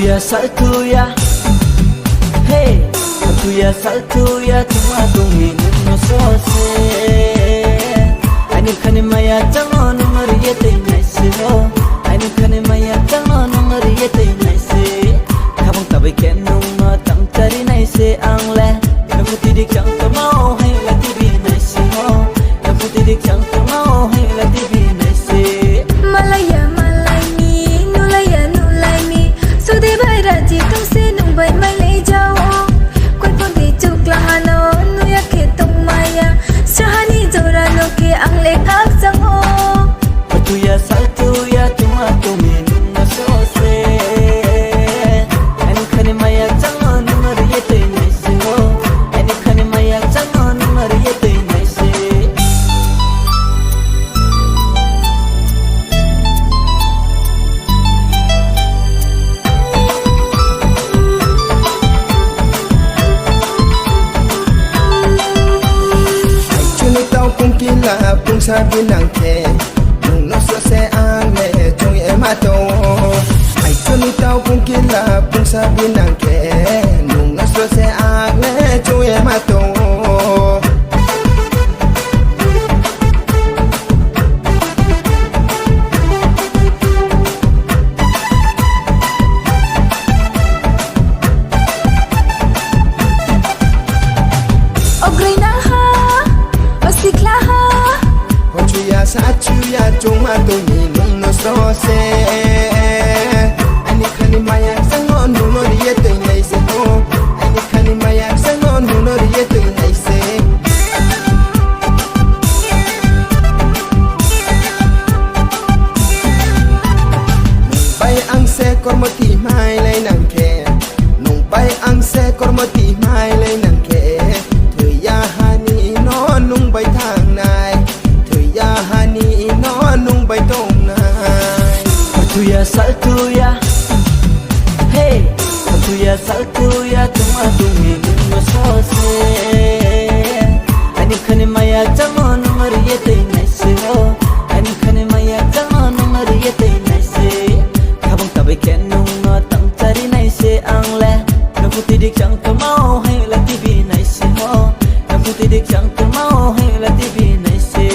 ya saltuya, hey, saltuya saltuya, cuma tungin no sose. Ani khani maya chango no mariye tei naise ho, ani khani maya chango no mariye tei naise. Kabang tabai kenung ma tang tari naise angle, nakuti dik chang tamao hai la tibi naise ho, nakuti dik chang tamao hai la tibi naise. Malaya malai ni, sudi bai raji tung se nung bai mai le jao. Koi pon di chuk la halo, nuya ke tung maya, sahani jora lo ke ang le kak sang ho. Saltuya saltuya, cuma tumin no sose. Ani khani maya chango no mariye tei naise ho, ani khani maya chango no mariye tei naise. Chuni tau kung kila kung sabi ng ke nung noso se ang le chung e mato. Ay chuni tau kung kila kung sabi ng ke nung noso se ang le chung e mato. Ogray na ha, osikla ha. Hochuya sachuya chung mato ni nung noso se. Ani khani maya sango nung no riye tei nai se ho. Ani khani maya sango nung no riye tei nai se. Bay ang se kormoti mai lai nang ke nung bay ang se kormoti mai lai nang ke thử ya hani no nung bay thang nai thử ya hani no nung bay tong nai. Saltuya saltuya, hey, saltuya saltuya, cuma tumin no sose. Ani khani maya chango no mariye tei naise ho, ani khani maya chango no mariye tei naise. Kabang tabai kenung no tang tari naise angle, nakuti dik chang tamao hai la tibi naise ho, nakuti dik chang tamao hai la tibi naise.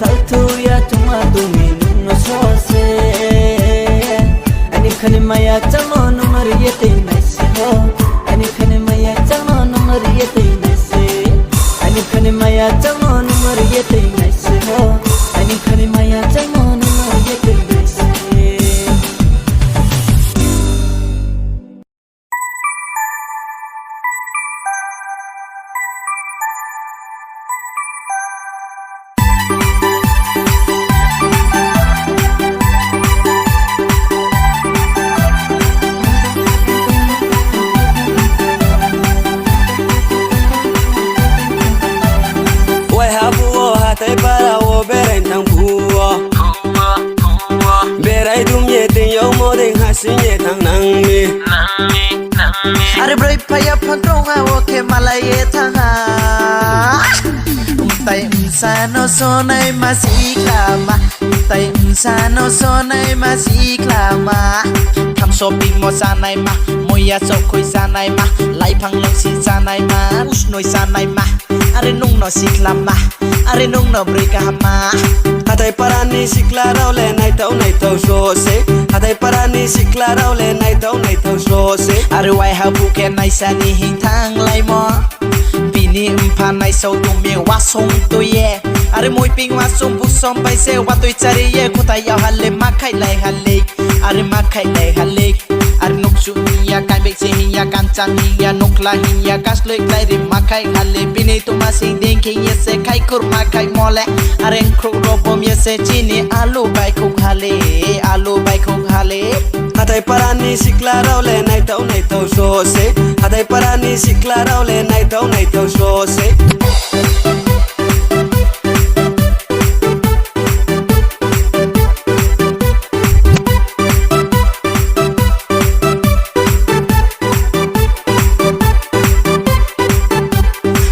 Saltuya cuma tumin no sose. Ani khani maya chango no mariye tei naise ho, ani khani maya chango no mariye tei naise. Ani khani maya chango no mariye tei naise ho, ani khani maya chango no mariye tei naise. Wai habuo hatai para wo berai tang buo. Berai dum ye ting yo mo ding hasin ye tang nang mi. Are brai paya pantong awo ke malaye tanga. Tai insano sonai masiklama, tai insano sonai masiklama. Kam shopping mo sanai ma, moya so koi sanai ma, lai phang long si sanai ma, usnoi sanai ma. Are nung no siklama, are nung no breka ma. Hatai parani sikla raule nai tau so se. Hatai parani sikla raule nai tau so se. Are wai habu ke nai sani hing thang lai mo. Bini umpa nai sau tu mi wa song tu ye. Are moi ping wa song bu som pai se wa tu chari ye kutai yau halle ma khai lai halle. Are ma khai lai halle. Are nuk su ya kai bek se hin ya kan chan hin ya nuk la hin ya kas lek lai ri ma khai halle. Bini tu ma sing ding ke ye se khai kur ma khai mole. Are kruk ro bom ye se chini alu bai khuk halle. Alu bai khuk halle. Hatai parani sikla raule nai tau so se. Hatai parani sikla raule nai tau so se.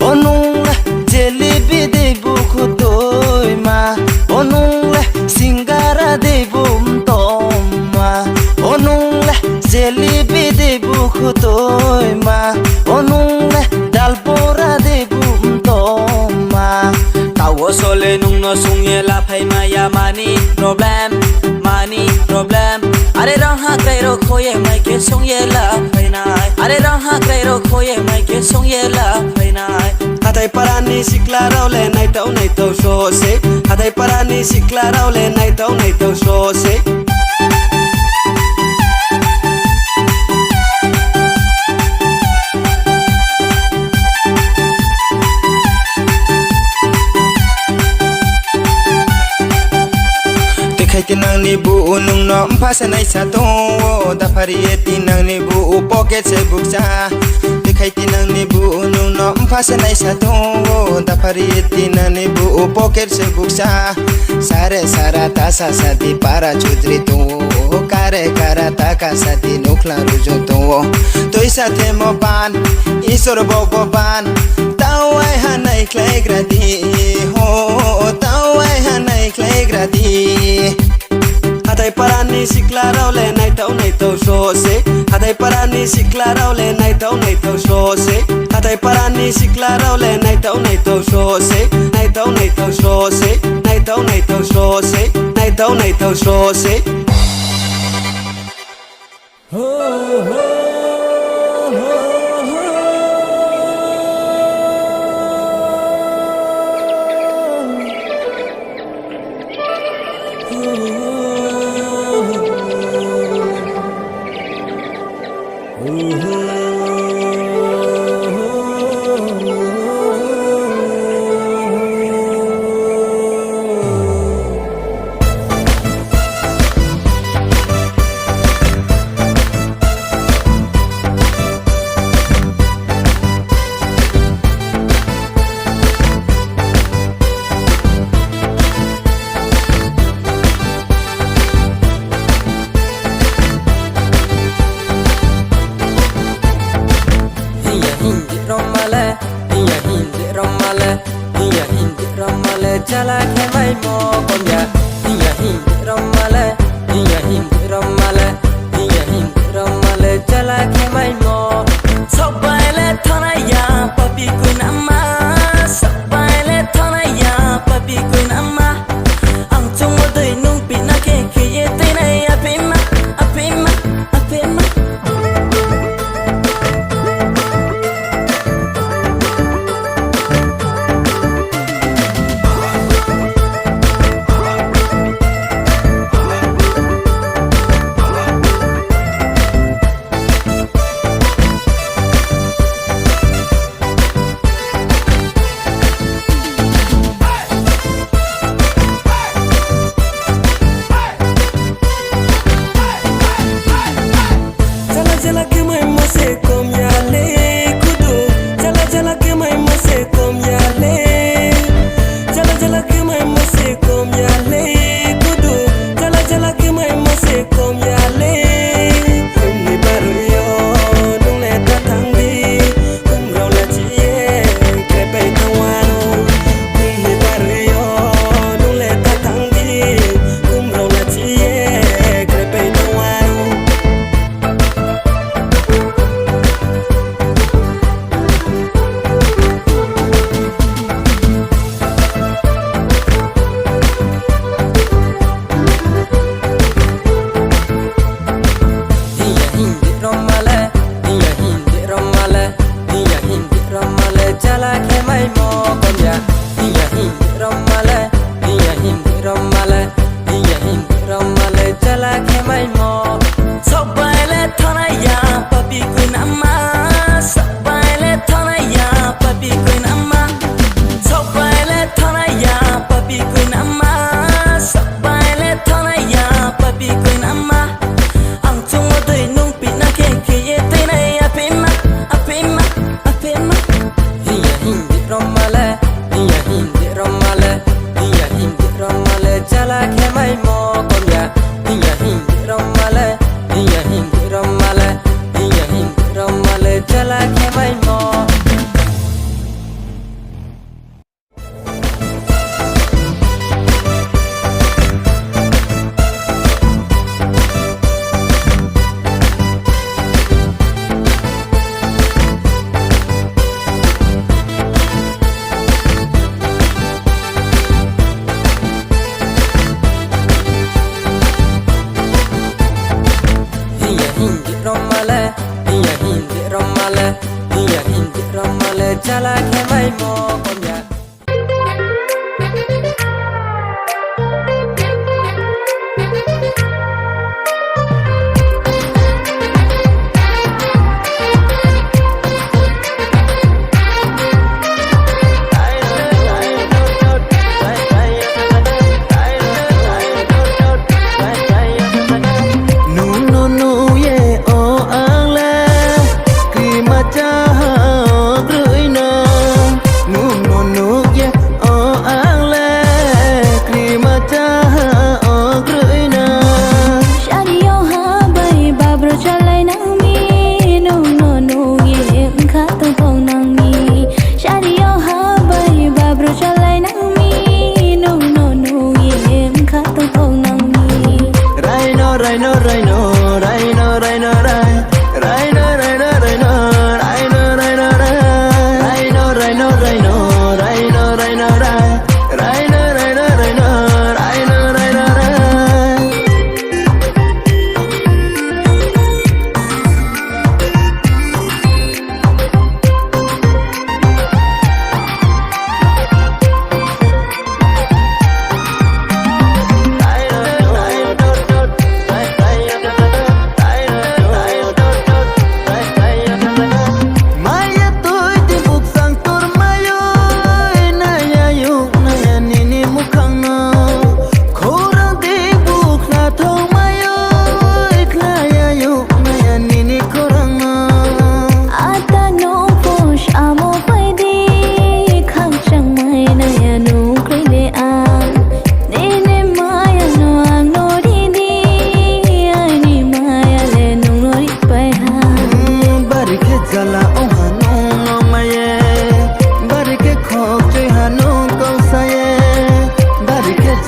Onung jelebi de buku toy ma. Onung singara de bum tom ma. Onung wo sole nung no sung ye la phai maya money problem are rong ha krai ro khoye mai ke sung ye la phai nai are rong ha krai ro khoye mai ke sung ye la phai nai hatai parani sikla raule nai tau so se hatai parani sikla raule nai tau so se Khaiti nang ni bu nung no phasa nai sa to da phari eti nang ni bu pocket se buk sa khaiti nang ni bu nung no phasa nai sa to da phari eti nang ni bu pocket se buk sa sare sara ta sa sa di para chudri to kare kara ta ka sa di nukla rujo to toi sa the mo ban isor bo ban tau ai hanai klai gradi ho tau ai hanai klai gradi hatai parani sikla raule nai tau so se hatai parani sikla raule nai tau so se hatai parani sikla raule nai tau so se nai tau so se nai tau so se nai tau so se Chala ke mai mo kom ya hindi ramale chala ke mai mo sobaile thana ya papi kunama sobaile thana ya papi kunama ang chung mo dei nung pina ke ye te nai apima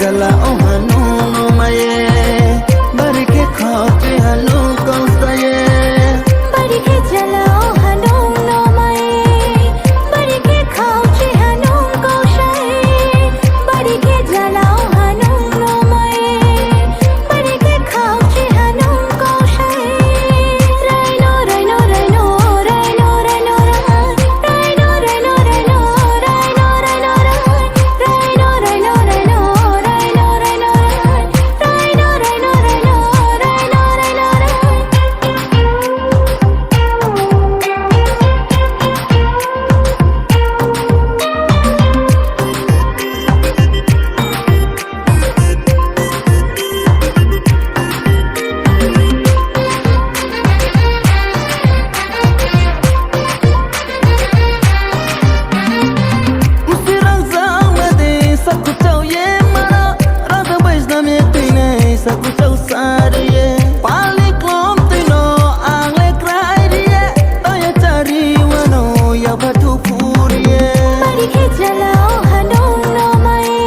jala oh hanu no maye bari ke khoti hanu kausaye bari ke jala oh hanu no maye bari ke khauchi hanu kausaye bari ke jala oh hanu no maye bari ke khauchi hanu kausaye raino raino raino raino raino raino raino raino raino raino raino raino raino raino raino raino raino Usirang zamade saku chau ye mara rada baisna me tine saku chau sariye pali klom tino angle krairiye toya chari wano ya batu puriye bari ke jala oh hanu no maye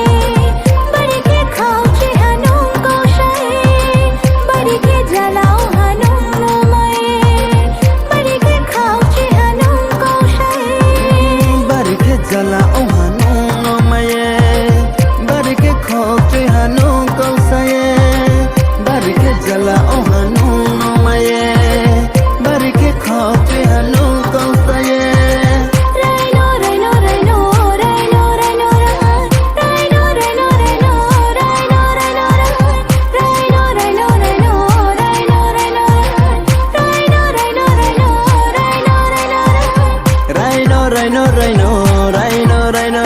bari ke khauchi hanu kausaye bari ke jala oh hanu no maye bari ke khauchi hanu kausaye bari ke jala oh hanu no maye bari ke khoti hanu kausaye bari ke jala oh hanu no maye bari ke khoti hanu kausaye raino raino raino raino raino raino raino raino raino raino raino raino raino raino raino raino raino raino raino Rhino, rhino, rhino, rhino, rhino.